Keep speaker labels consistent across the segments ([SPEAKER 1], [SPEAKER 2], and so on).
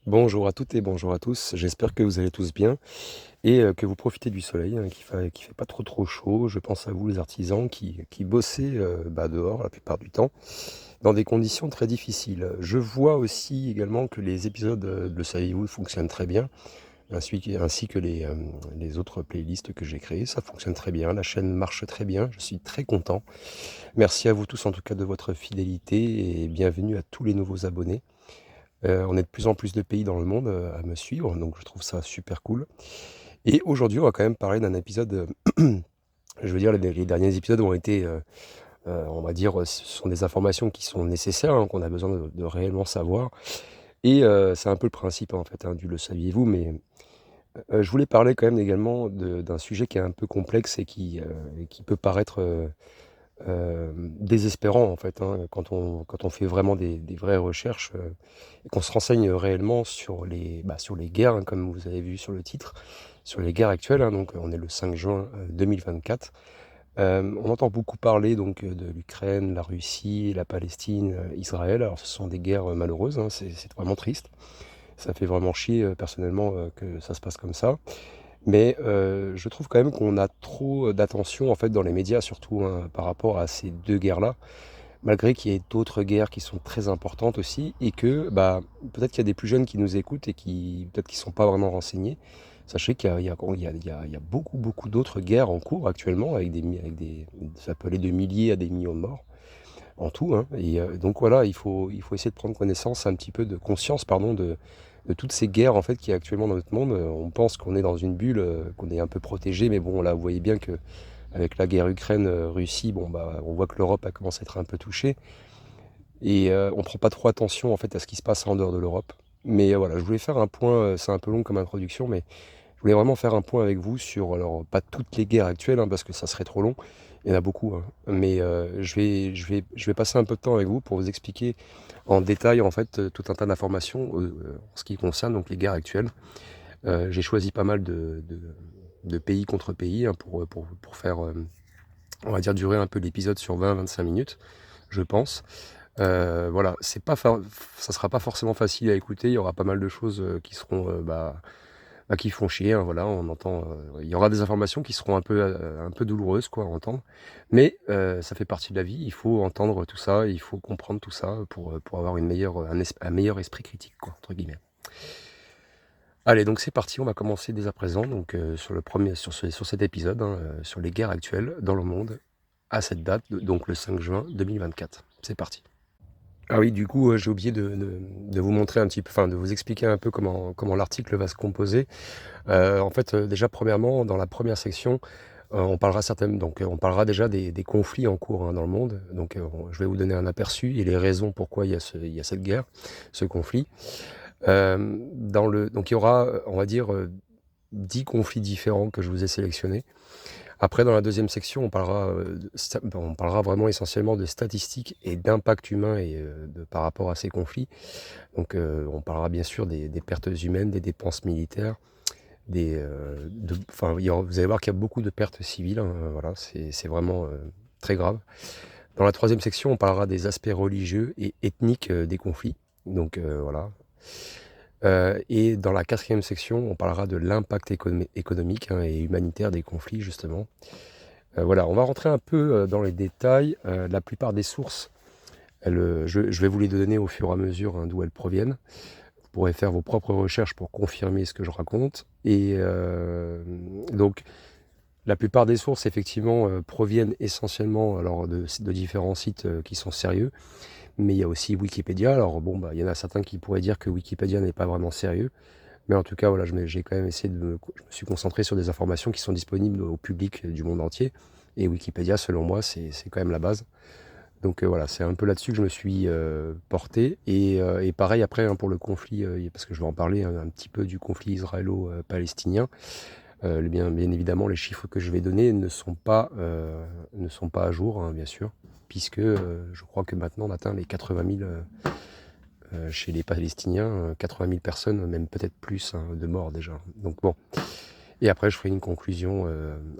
[SPEAKER 1] Bonjour à toutes et bonjour à tous, j'espère que vous allez tous bien et que vous profitez du soleil, hein, qu'il fait pas trop chaud. Je pense à vous les artisans qui bossez, dehors la plupart du temps, dans des conditions très difficiles. Je vois aussi également que les épisodes, de Le Saviez-vous fonctionnent très bien, ainsi que les autres playlists que j'ai créées, ça fonctionne très bien. La chaîne marche très bien, je suis très content. Merci à vous tous en tout cas de votre fidélité et bienvenue à tous les nouveaux abonnés. On est de plus en plus de pays dans le monde, à me suivre, donc je trouve ça super cool. Et aujourd'hui, on va quand même parler d'un épisode, je veux dire les derniers épisodes ont été, on va dire, ce sont des informations qui sont nécessaires, hein, qu'on a besoin de réellement savoir et c'est un peu le principe, en fait, hein, du «Le saviez-vous?» mais je voulais parler quand même également d'un sujet qui est un peu complexe et qui peut paraître, désespérant en fait, hein, quand on fait vraiment des vraies recherches, et qu'on se renseigne réellement sur les guerres, hein, comme vous avez vu sur le titre, sur les guerres actuelles, hein, donc on est le 5 juin, 2024. On entend beaucoup parler donc, de l'Ukraine, la Russie, la Palestine, Israël. Alors ce sont des guerres, malheureuses, hein, c'est vraiment triste. Ça fait vraiment chier, personnellement, que ça se passe comme ça. Mais je trouve quand même qu'on a trop d'attention, en fait, dans les médias surtout, hein, par rapport à ces 2 guerres-là. Malgré qu'il y ait d'autres guerres qui sont très importantes aussi et que, peut-être qu'il y a des plus jeunes qui nous écoutent et qui peut-être qui sont pas vraiment renseignés. Sachez qu'il y a il y a il y a il y a il y a beaucoup d'autres guerres en cours actuellement avec des ça peut aller de milliers à des millions de morts en tout, hein, et donc voilà, il faut essayer de prendre connaissance un petit peu de conscience, pardon, de toutes ces guerres, en fait, qu'il y a actuellement dans notre monde. On pense qu'on est dans une bulle, qu'on est un peu protégé, mais bon, là, vous voyez bien que avec la guerre Ukraine, Russie, bon, on voit que l'Europe a commencé à être un peu touchée et on prend pas trop attention, en fait, à ce qui se passe en dehors de l'Europe. Mais voilà, je voulais faire un point, c'est un peu long comme introduction, mais je voulais vraiment faire un point avec vous sur, alors pas toutes les guerres actuelles, hein, parce que ça serait trop long. Il y en a beaucoup, hein. Mais je vais passer un peu de temps avec vous pour vous expliquer en détail, en fait, tout un tas d'informations, en ce qui concerne donc les guerres actuelles. J'ai choisi pas mal de pays contre pays, hein, pour faire, on va dire, durer un peu l'épisode sur 20-25 minutes, je pense. Voilà, c'est pas fa ça sera pas forcément facile à écouter. Il y aura pas mal de choses, qui seront, qui font chier, hein, voilà, on entend, il y aura des informations qui seront un peu douloureuses, quoi, à entendre. Mais ça fait partie de la vie, il faut entendre tout ça, il faut comprendre tout ça pour avoir un meilleur esprit critique, quoi, entre guillemets. Allez, donc c'est parti, on va commencer dès à présent, donc sur cet épisode, hein, sur les guerres actuelles dans le monde à cette date, donc le 5 juin 2024. C'est parti. Ah oui, du coup, j'ai oublié de vous montrer un petit peu, enfin de vous expliquer un peu comment l'article va se composer. En fait, déjà premièrement, dans la première section, on parlera déjà des conflits en cours, hein, dans le monde. Donc, je vais vous donner un aperçu et les raisons pourquoi il y a cette guerre, ce conflit. Donc il y aura, on va dire, 10 conflits différents que je vous ai sélectionnés. Après, dans la deuxième section, on parlera vraiment essentiellement de statistiques et d'impact humain et par rapport à ces conflits. Donc, on parlera bien sûr des pertes humaines, des dépenses militaires, enfin, vous allez voir qu'il y a beaucoup de pertes civiles, hein, voilà, c'est vraiment très grave. Dans la troisième section, on parlera des aspects religieux et ethniques des conflits. Donc voilà. Et dans la quatrième section, on parlera de l'impact économique, hein, et humanitaire des conflits, justement. Voilà, on va rentrer un peu dans les détails. La plupart des sources, je vais vous les donner au fur et à mesure, hein, d'où elles proviennent. Vous pourrez faire vos propres recherches pour confirmer ce que je raconte. Et donc, la plupart des sources, effectivement, proviennent essentiellement alors, de différents sites qui sont sérieux. Mais il y a aussi Wikipédia. Alors bon, il y en a certains qui pourraient dire que Wikipédia n'est pas vraiment sérieux. Mais en tout cas, voilà, j'ai quand même essayé je me suis concentré sur des informations qui sont disponibles au public du monde entier. Et Wikipédia, selon moi, c'est quand même la base. Donc voilà, c'est un peu là-dessus que je me suis porté. Et pareil après, hein, pour le conflit, parce que je vais en parler un petit peu du conflit israélo-palestinien. Bien évidemment, les chiffres que je vais donner ne sont pas à jour, hein, bien sûr, puisque je crois que maintenant on atteint les 80 000 chez les Palestiniens, 80 000 personnes, même peut-être plus, hein, de morts déjà. Donc bon. Et après, je ferai une conclusion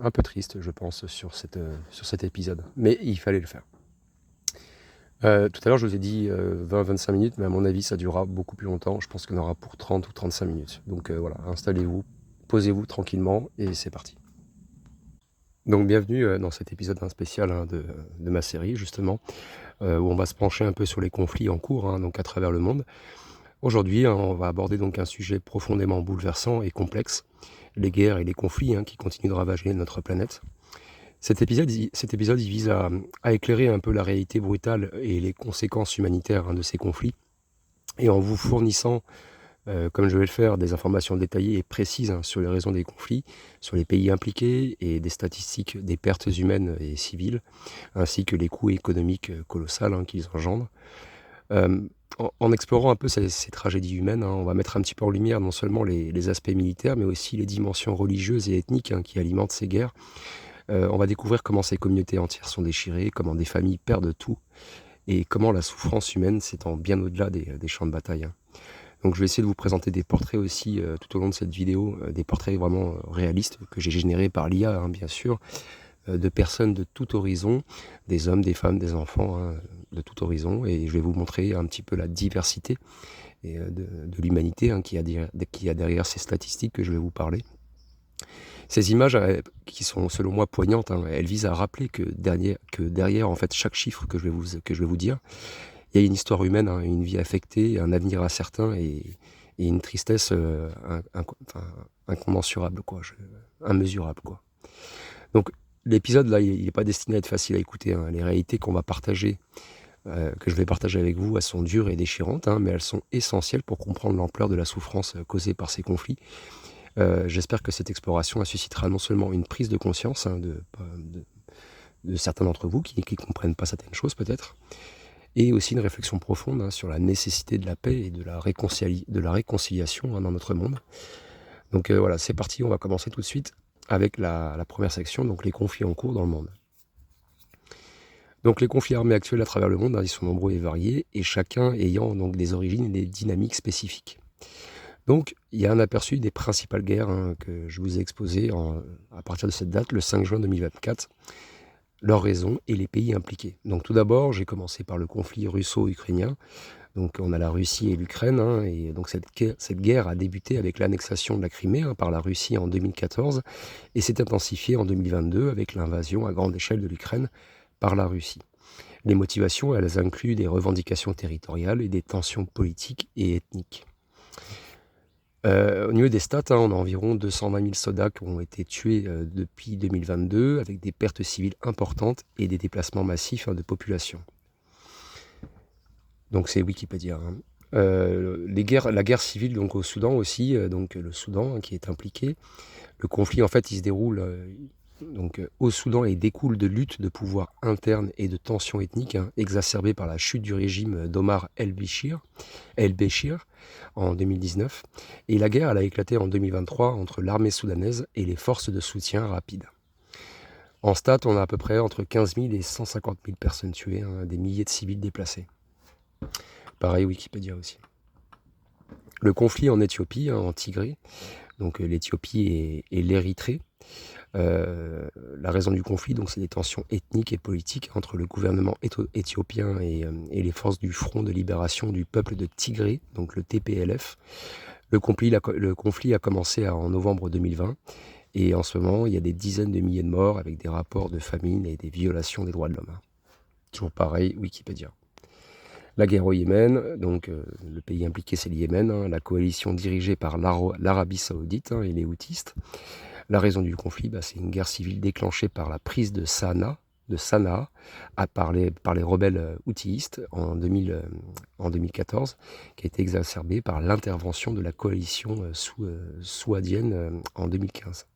[SPEAKER 1] un peu triste, je pense, sur cet épisode. Mais il fallait le faire. Tout à l'heure, je vous ai dit 20-25 minutes, mais à mon avis, ça durera beaucoup plus longtemps. Je pense qu'on aura pour 30 ou 35 minutes. Donc voilà, installez-vous, posez-vous tranquillement et c'est parti. Donc bienvenue dans cet épisode spécial de ma série, justement, où on va se pencher un peu sur les conflits en cours, donc à travers le monde. Aujourd'hui, on va aborder donc un sujet profondément bouleversant et complexe, les guerres et les conflits qui continuent de ravager notre planète. Cet épisode, il vise à éclairer un peu la réalité brutale et les conséquences humanitaires de ces conflits, et en vous fournissant, comme je vais le faire, des informations détaillées et précises sur les raisons des conflits, sur les pays impliqués et des statistiques des pertes humaines et civiles, ainsi que les coûts économiques colossaux qu'ils engendrent. En explorant un peu ces tragédies humaines, on va mettre un petit peu en lumière non seulement les aspects militaires, mais aussi les dimensions religieuses et ethniques qui alimentent ces guerres. On va découvrir comment ces communautés entières sont déchirées, comment des familles perdent tout, et comment la souffrance humaine s'étend bien au-delà des champs de bataille. Donc je vais essayer de vous présenter des portraits aussi tout au long de cette vidéo, des portraits vraiment réalistes que j'ai générés par l'IA, bien sûr, de personnes de tout horizon, des hommes, des femmes, des enfants, de tout horizon, et je vais vous montrer un petit peu la diversité et, de l'humanité qu'il y a derrière ces statistiques que je vais vous parler. Ces images, qui sont selon moi poignantes, elles visent à rappeler que derrière en fait chaque chiffre que je vais vous dire, il y a une histoire humaine, une vie affectée, un avenir incertain et une tristesse incommensurable, immesurable, quoi. Donc l'épisode là, il n'est pas destiné à être facile à écouter. Les réalités qu'on va partager, que je vais partager avec vous, elles sont dures et déchirantes, mais elles sont essentielles pour comprendre l'ampleur de la souffrance causée par ces conflits. J'espère que cette exploration suscitera non seulement une prise de conscience de certains d'entre vous qui ne comprennent pas certaines choses peut-être, et aussi une réflexion profonde sur la nécessité de la paix et de la réconciliation dans notre monde. Donc voilà, c'est parti, on va commencer tout de suite avec la première section, donc les conflits en cours dans le monde. Donc les conflits armés actuels à travers le monde, ils sont nombreux et variés, et chacun ayant donc des origines et des dynamiques spécifiques. Donc, il y a un aperçu des principales guerres que je vous ai exposées à partir de cette date, le 5 juin 2024, leurs raisons et les pays impliqués. Donc tout d'abord, j'ai commencé par le conflit russo-ukrainien. Donc on a la Russie et l'Ukraine, et donc cette guerre a débuté avec l'annexation de la Crimée par la Russie en 2014 et s'est intensifiée en 2022 avec l'invasion à grande échelle de l'Ukraine par la Russie. Les motivations, elles incluent des revendications territoriales et des tensions politiques et ethniques. Au niveau des stats, on a environ 220 000 soldats qui ont été tués depuis 2022, avec des pertes civiles importantes et des déplacements massifs de population. Donc c'est Wikipédia. La guerre civile donc, au Soudan aussi, donc le Soudan qui est impliqué. Le conflit, en fait, il se déroule au Soudan et découle de luttes de pouvoir interne et de tensions ethniques exacerbées par la chute du régime d'Omar el-Béchir en 2019. Et la guerre, elle a éclaté en 2023 entre l'armée soudanaise et les forces de soutien rapide. En stats, on a à peu près entre 15 000 et 150 000 personnes tuées, des milliers de civils déplacés. Pareil, Wikipédia aussi. Le conflit en Éthiopie, en Tigré, donc l'Éthiopie et l'Érythrée. La raison du conflit, donc, c'est des tensions ethniques et politiques entre le gouvernement éthiopien et les forces du Front de libération du peuple de Tigré, donc le TPLF. Le conflit a commencé en novembre 2020 et en ce moment, il y a des dizaines de milliers de morts avec des rapports de famine et des violations des droits de l'homme. Toujours pareil, Wikipédia. La guerre au Yémen, donc le pays impliqué c'est le Yémen, la coalition dirigée par l'Arabie Saoudite et les Houthis. La raison du conflit, c'est une guerre civile déclenchée par la prise de Sanaa par les rebelles houthiyistes en 2014, qui a été exacerbée par l'intervention de la coalition saoudienne en 2015.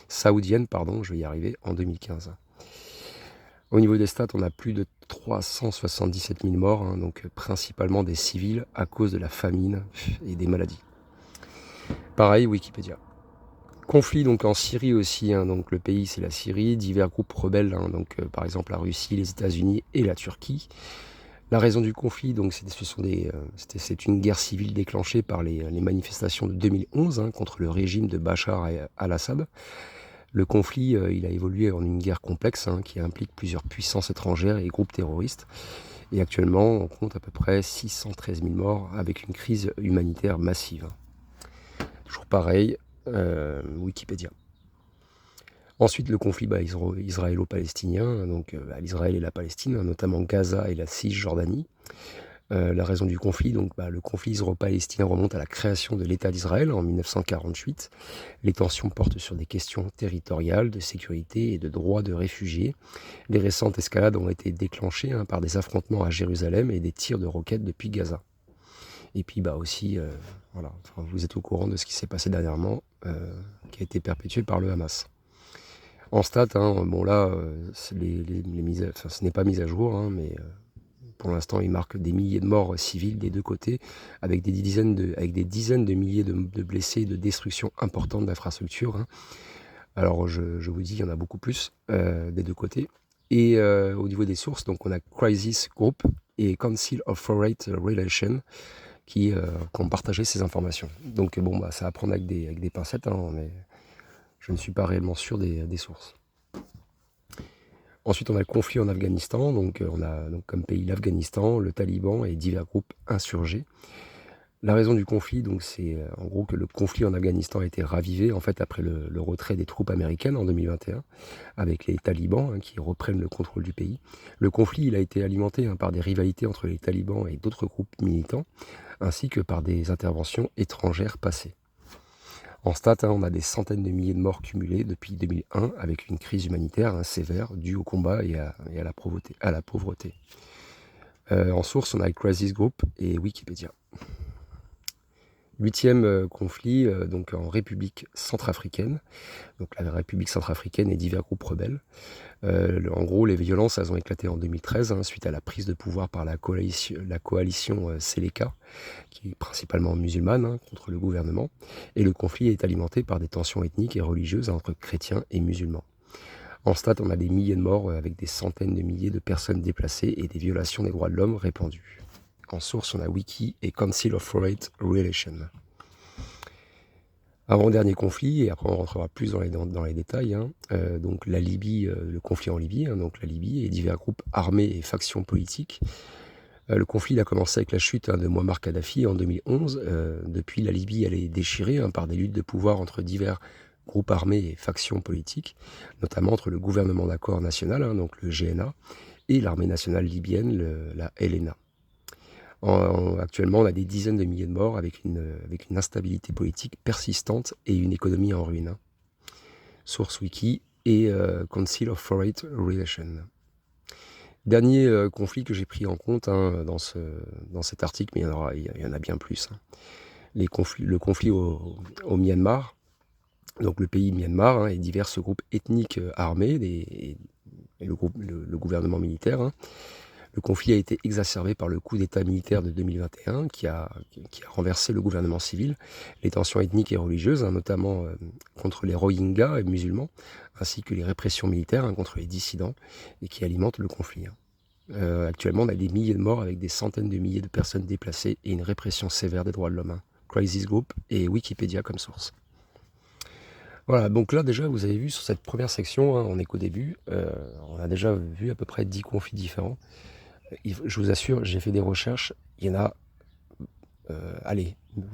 [SPEAKER 1] Saoudienne, pardon, je vais y arriver, en 2015. Au niveau des stats, on a plus de 377 000 morts, donc principalement des civils à cause de la famine et des maladies. Pareil, Wikipédia. Conflit donc en Syrie aussi, donc le pays c'est la Syrie, divers groupes rebelles, donc par exemple la Russie, les États-Unis et la Turquie. La raison du conflit, donc c'est une guerre civile déclenchée par les manifestations de 2011 contre le régime de Bachar al-Assad. Le conflit, il a évolué en une guerre complexe qui implique plusieurs puissances étrangères et groupes terroristes. Et actuellement, on compte à peu près 613 000 morts avec une crise humanitaire massive. Toujours pareil, Wikipédia. Ensuite, le conflit israélo-palestinien, donc l'Israël et la Palestine, notamment Gaza et la Cisjordanie. La raison du conflit, donc le conflit israélo-palestinien remonte à la création de l'État d'Israël en 1948. Les tensions portent sur des questions territoriales, de sécurité et de droits de réfugiés. Les récentes escalades ont été déclenchées par des affrontements à Jérusalem et des tirs de roquettes depuis Gaza. Et puis aussi, voilà, vous êtes au courant de ce qui s'est passé dernièrement, qui a été perpétué par le Hamas. En stats, bon là, ce n'est pas mis à jour, mais pour l'instant, il marque des milliers de morts civiles des deux côtés, avec des dizaines de milliers de blessés et de destructions importantes d'infrastructures. Alors, je vous dis, il y en a beaucoup plus des deux côtés. Et au niveau des sources, donc on a Crisis Group et Council of Foreign Relations qui ont partagé ces informations. Donc ça à prendre avec des pincettes, mais je ne suis pas réellement sûr des sources. Ensuite, on a le conflit en Afghanistan. Donc, on a comme pays l'Afghanistan, le Taliban et divers groupes insurgés. La raison du conflit, donc, c'est en gros que le conflit en Afghanistan a été ravivé en fait après le retrait des troupes américaines en 2021, avec les talibans qui reprennent le contrôle du pays. Le conflit, il a été alimenté par des rivalités entre les talibans et d'autres groupes militants, ainsi que par des interventions étrangères passées. En stats, on a des centaines de milliers de morts cumulés depuis 2001 avec une crise humanitaire sévère due au combat et à la pauvreté. En source, on a Crisis Group et Wikipédia. 8e conflit donc en République centrafricaine, donc la République centrafricaine et divers groupes rebelles. En gros, les violences elles ont éclaté en 2013 suite à la prise de pouvoir par la coalition Seleka, qui est principalement musulmane, contre le gouvernement. Et le conflit est alimenté par des tensions ethniques et religieuses entre chrétiens et musulmans. En stats, on a des milliers de morts avec des centaines de milliers de personnes déplacées et des violations des droits de l'homme répandues. En source, on a Wiki et Council of Foreign Relations. Avant-dernier conflit, et après on rentrera plus dans les détails, donc la Libye, le conflit en Libye, donc la Libye et divers groupes armés et factions politiques. Le conflit a commencé avec la chute de Muammar Kadhafi en 2011. Depuis, la Libye elle est déchirée par des luttes de pouvoir entre divers groupes armés et factions politiques, notamment entre le gouvernement d'accord national, donc le GNA, et l'armée nationale libyenne, la LNA. Actuellement, on a des dizaines de milliers de morts avec une instabilité politique persistante et une économie en ruine. Source Wiki et Council of Foreign Relations. Dernier conflit que j'ai pris en compte dans cet article, mais il y en a bien plus. Le conflit au Myanmar, donc le pays Myanmar et divers groupes ethniques armés et le gouvernement militaire. Le conflit a été exacerbé par le coup d'État militaire de 2021 qui a renversé le gouvernement civil, les tensions ethniques et religieuses, notamment contre les Rohingyas et musulmans, ainsi que les répressions militaires contre les dissidents et qui alimentent le conflit. Actuellement, on a des milliers de morts avec des centaines de milliers de personnes déplacées et une répression sévère des droits de l'homme. Crisis Group et Wikipédia comme source. Voilà, donc là déjà vous avez vu sur cette première section, on n'est qu'au début, on a déjà vu à peu près 10 conflits différents. Je vous assure, j'ai fait des recherches, il y en a,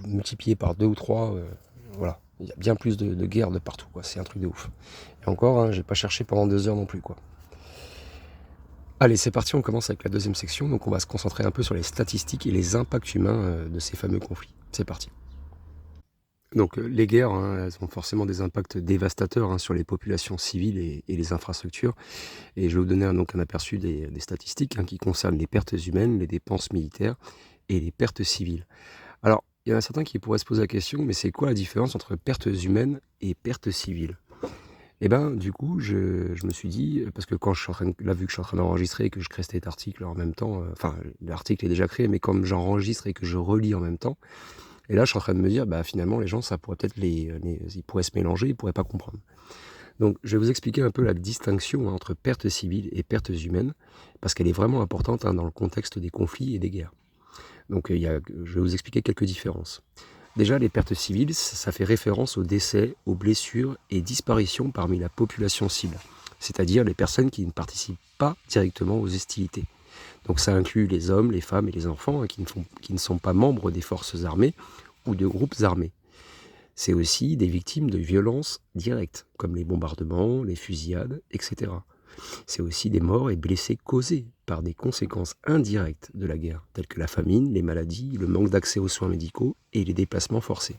[SPEAKER 1] multiplié par 2 ou 3, voilà. Il y a bien plus de guerres de partout, quoi. C'est un truc de ouf. Et encore, j'ai pas cherché pendant 2 heures non plus, quoi. Allez, c'est parti, on commence avec la deuxième section, donc on va se concentrer un peu sur les statistiques et les impacts humains de ces fameux conflits. C'est parti. Donc les guerres, elles ont forcément des impacts dévastateurs sur les populations civiles et les infrastructures. Et je vais vous donner donc un aperçu des statistiques qui concernent les pertes humaines, les dépenses militaires et les pertes civiles. Alors, il y en a certains qui pourraient se poser la question, mais c'est quoi la différence entre pertes humaines et pertes civiles ? Et du coup, je me suis dit, parce que quand je suis vu que je suis en train d'enregistrer et que je crée cet article en même temps, l'article est déjà créé, mais comme j'enregistre et que je relis en même temps, et là, je suis en train de me dire, finalement, les gens, ça pourrait peut-être ils pourraient se mélanger, ils pourraient pas comprendre. Donc, je vais vous expliquer un peu la distinction entre pertes civiles et pertes humaines, parce qu'elle est vraiment importante dans le contexte des conflits et des guerres. Donc, je vais vous expliquer quelques différences. Déjà, les pertes civiles, ça fait référence aux décès, aux blessures et disparitions parmi la population cible, c'est-à-dire les personnes qui ne participent pas directement aux hostilités. Donc ça inclut les hommes, les femmes et les enfants hein, qui ne sont pas membres des forces armées ou de groupes armés. C'est aussi des victimes de violences directes, comme les bombardements, les fusillades, etc. C'est aussi des morts et blessés causés par des conséquences indirectes de la guerre, telles que la famine, les maladies, le manque d'accès aux soins médicaux et les déplacements forcés.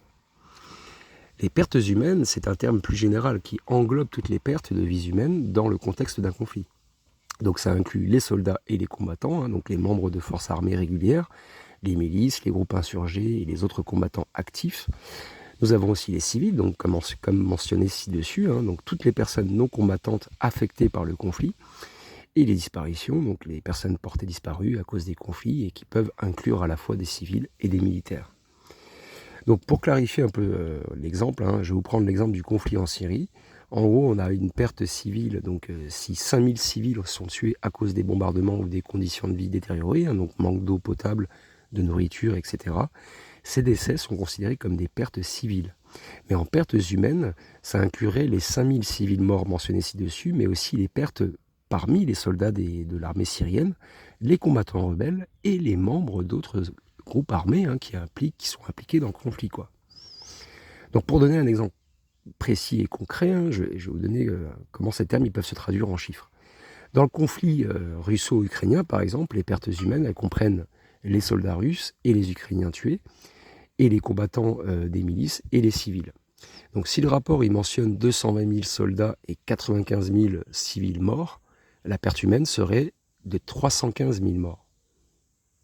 [SPEAKER 1] Les pertes humaines, c'est un terme plus général qui englobe toutes les pertes de vies humaines dans le contexte d'un conflit. Donc ça inclut les soldats et les combattants, hein, donc les membres de forces armées régulières, les milices, les groupes insurgés et les autres combattants actifs. Nous avons aussi les civils, donc comme mentionné ci-dessus, hein, donc toutes les personnes non combattantes affectées par le conflit, et les disparitions, donc les personnes portées disparues à cause des conflits et qui peuvent inclure à la fois des civils et des militaires. Donc pour clarifier un peu l'exemple, hein, je vais vous prendre l'exemple du conflit en Syrie. En gros, on a une perte civile, donc si 5000 civils sont tués à cause des bombardements ou des conditions de vie détériorées, hein, donc manque d'eau potable, de nourriture, etc., ces décès sont considérés comme des pertes civiles. Mais en pertes humaines, ça inclurait les 5000 civils morts mentionnés ci-dessus, mais aussi les pertes parmi les soldats de l'armée syrienne, les combattants rebelles et les membres d'autres groupes armés hein, qui sont impliqués dans le conflit, quoi. Donc pour donner un exemple précis et concret, hein, je vais vous donner comment ces termes ils peuvent se traduire en chiffres. Dans le conflit russo-ukrainien, par exemple, les pertes humaines, elles comprennent les soldats russes et les Ukrainiens tués, et les combattants des milices et les civils. Donc si le rapport il mentionne 220 000 soldats et 95 000 civils morts, la perte humaine serait de 315 000 morts.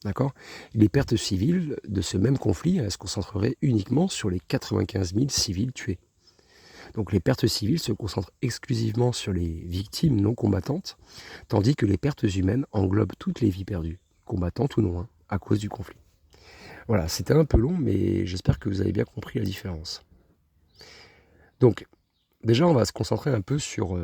[SPEAKER 1] D'accord ? Les pertes civiles de ce même conflit se concentreraient uniquement sur les 95 000 civils tués. Donc les pertes civiles se concentrent exclusivement sur les victimes non combattantes, tandis que les pertes humaines englobent toutes les vies perdues, combattantes ou non, hein, à cause du conflit. Voilà, c'était un peu long, mais j'espère que vous avez bien compris la différence. Donc, déjà, on va se concentrer un peu sur,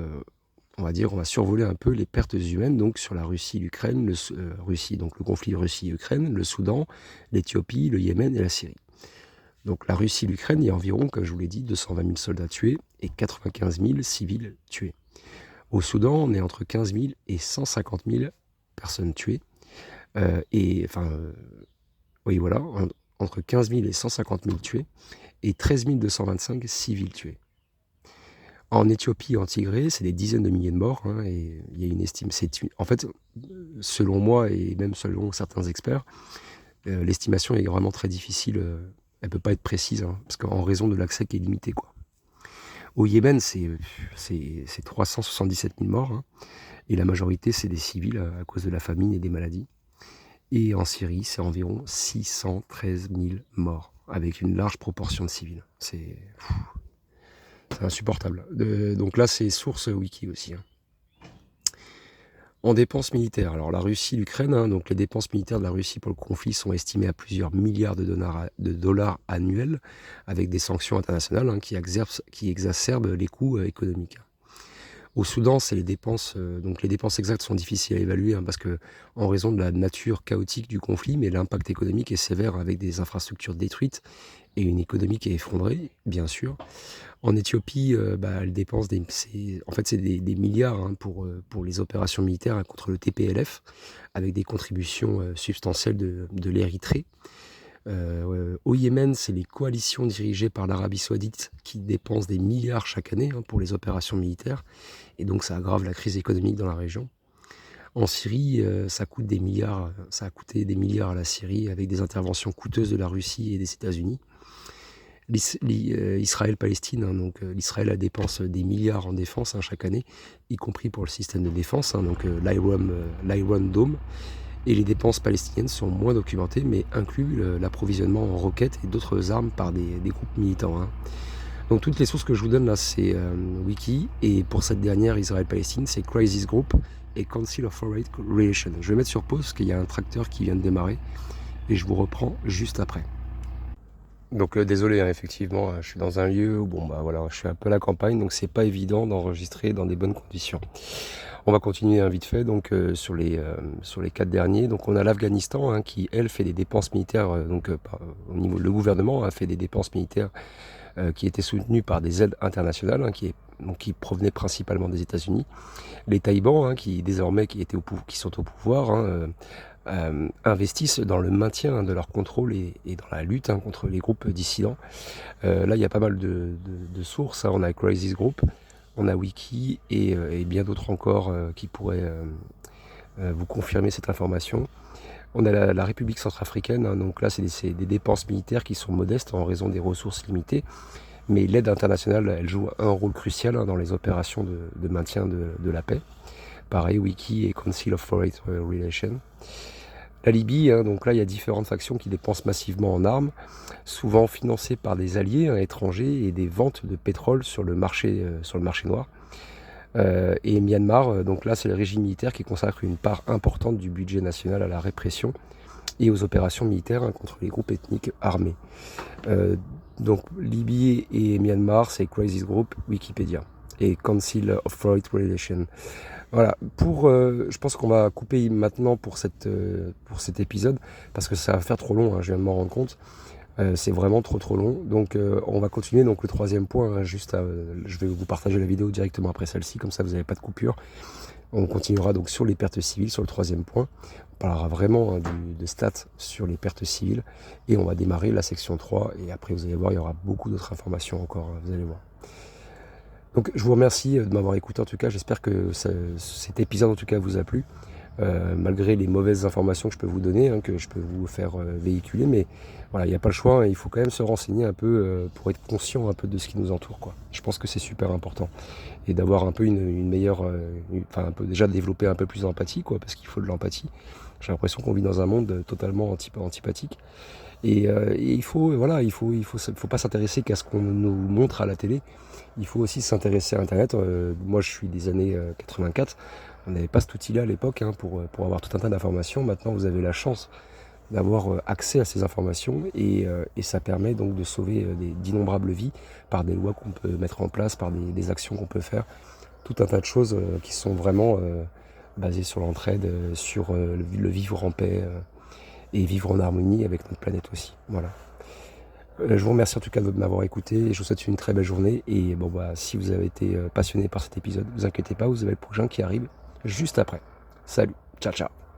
[SPEAKER 1] on va survoler un peu les pertes humaines, donc sur la Russie, l'Ukraine, donc le conflit Russie-Ukraine, le Soudan, l'Éthiopie, le Yémen et la Syrie. Donc la Russie, l'Ukraine, il y a environ, comme je vous l'ai dit, 220 000 soldats tués et 95 000 civils tués. Au Soudan, on est entre 15 000 et 150 000 personnes tuées. Oui, voilà, entre 15 000 et 150 000 tués et 13 225 civils tués. En Éthiopie et en Tigré, c'est des dizaines de milliers de morts, hein, et il y a une estime. En fait, selon moi et même selon certains experts, l'estimation est vraiment très difficile. Elle ne peut pas être précise, hein, parce qu'en raison de l'accès qui est limité, quoi. Au Yémen, c'est 377 000 morts, hein, et la majorité, c'est des civils à cause de la famine et des maladies. Et en Syrie, c'est environ 613 000 morts, avec une large proportion de civils. C'est insupportable. Donc là, c'est source wiki aussi. Hein. En dépenses militaires, alors la Russie, l'Ukraine, hein, donc les dépenses militaires de la Russie pour le conflit sont estimées à plusieurs milliards de dollars annuels, avec des sanctions internationales hein, qui exacerbent les coûts économiques. Au Soudan, c'est les dépenses, donc les dépenses exactes sont difficiles à évaluer hein, parce que en raison de la nature chaotique du conflit, mais l'impact économique est sévère avec des infrastructures détruites et une économie qui est effondrée, bien sûr. En Éthiopie, elle dépense c'est des milliards hein, pour les opérations militaires hein, contre le TPLF, avec des contributions substantielles de l'Érythrée. Au Yémen, c'est les coalitions dirigées par l'Arabie Saoudite qui dépensent des milliards chaque année hein, pour les opérations militaires, et donc ça aggrave la crise économique dans la région. En Syrie, ça a coûté des milliards à la Syrie avec des interventions coûteuses de la Russie et des États-Unis. Israël-Palestine, hein, donc l'Israël dépense des milliards en défense hein, chaque année, y compris pour le système de défense, hein, donc l'Iron Dome. Et les dépenses palestiniennes sont moins documentées, mais incluent l'approvisionnement en roquettes et d'autres armes par des groupes militants. Hein. Donc toutes les sources que je vous donne là, c'est Wiki, et pour cette dernière, Israël-Palestine, c'est Crisis Group et Council of Foreign Relations. Je vais mettre sur pause parce qu'il y a un tracteur qui vient de démarrer, et je vous reprends juste après. Donc désolé, hein, effectivement, je suis dans un lieu où je suis un peu à la campagne, donc c'est pas évident d'enregistrer dans des bonnes conditions. On va continuer vite fait donc sur les 4 derniers. Donc on a l'Afghanistan hein, qui elle fait des dépenses militaires au niveau le gouvernement a fait des dépenses militaires qui était soutenu par des aides internationales, hein, qui provenaient principalement des États-Unis. Les talibans, hein, qui désormais qui sont au pouvoir, hein, investissent dans le maintien de leur contrôle et dans la lutte, hein, contre les groupes dissidents. Là, il y a pas mal de sources, hein. On a Crisis Group, on a Wiki et bien d'autres encore qui pourraient vous confirmer cette information. On a la République centrafricaine, hein, donc là c'est des dépenses militaires qui sont modestes en raison des ressources limitées, mais l'aide internationale, elle joue un rôle crucial, hein, dans les opérations de maintien de la paix. Pareil, Wiki et Council of Foreign Relations. La Libye, hein, donc là il y a différentes factions qui dépensent massivement en armes, souvent financées par des alliés, hein, étrangers et des ventes de pétrole sur le marché noir. Et Myanmar, donc là c'est le régime militaire qui consacre une part importante du budget national à la répression et aux opérations militaires, hein, contre les groupes ethniques armés. Donc Libye et Myanmar, c'est Crisis Group, Wikipédia et Council of Foreign Relations. Voilà, je pense qu'on va couper maintenant pour cet épisode, parce que ça va faire trop long, hein, je viens de m'en rendre compte. C'est vraiment trop long, donc on va continuer. Donc le troisième point, hein, je vais vous partager la vidéo directement après celle-ci, comme ça vous n'avez pas de coupure. On continuera donc sur les pertes civiles, sur le troisième point. On parlera vraiment, hein, de stats sur les pertes civiles, et on va démarrer la section 3, et après vous allez voir, il y aura beaucoup d'autres informations encore, hein, vous allez voir. Donc je vous remercie de m'avoir écouté, en tout cas j'espère que cet épisode en tout cas vous a plu, malgré les mauvaises informations que je peux vous donner, hein, que je peux vous faire véhiculer, mais voilà, il n'y a pas le choix, hein, il faut quand même se renseigner un peu pour être conscient un peu de ce qui nous entoure, quoi. Je pense que c'est super important, et d'avoir un peu une meilleure, enfin un peu déjà développer un peu plus d'empathie, quoi, parce qu'il faut de l'empathie. J'ai l'impression qu'on vit dans un monde totalement antipathique. Et il faut, voilà, faut pas s'intéresser qu'à ce qu'on nous montre à la télé. Il faut aussi s'intéresser à Internet. Moi, je suis des années 84. On n'avait pas cet outil-là à l'époque, hein, pour avoir tout un tas d'informations. Maintenant, vous avez la chance d'avoir accès à ces informations, et ça permet donc de sauver d'innombrables vies par des lois qu'on peut mettre en place, par des actions qu'on peut faire. Tout un tas de choses qui sont vraiment basées sur l'entraide, sur le vivre en paix. Et vivre en harmonie avec notre planète aussi. Voilà. Je vous remercie en tout cas de m'avoir écouté, et je vous souhaite une très belle journée. Et bon, si vous avez été passionné par cet épisode, ne vous inquiétez pas, vous avez le prochain qui arrive juste après. Salut, ciao ciao.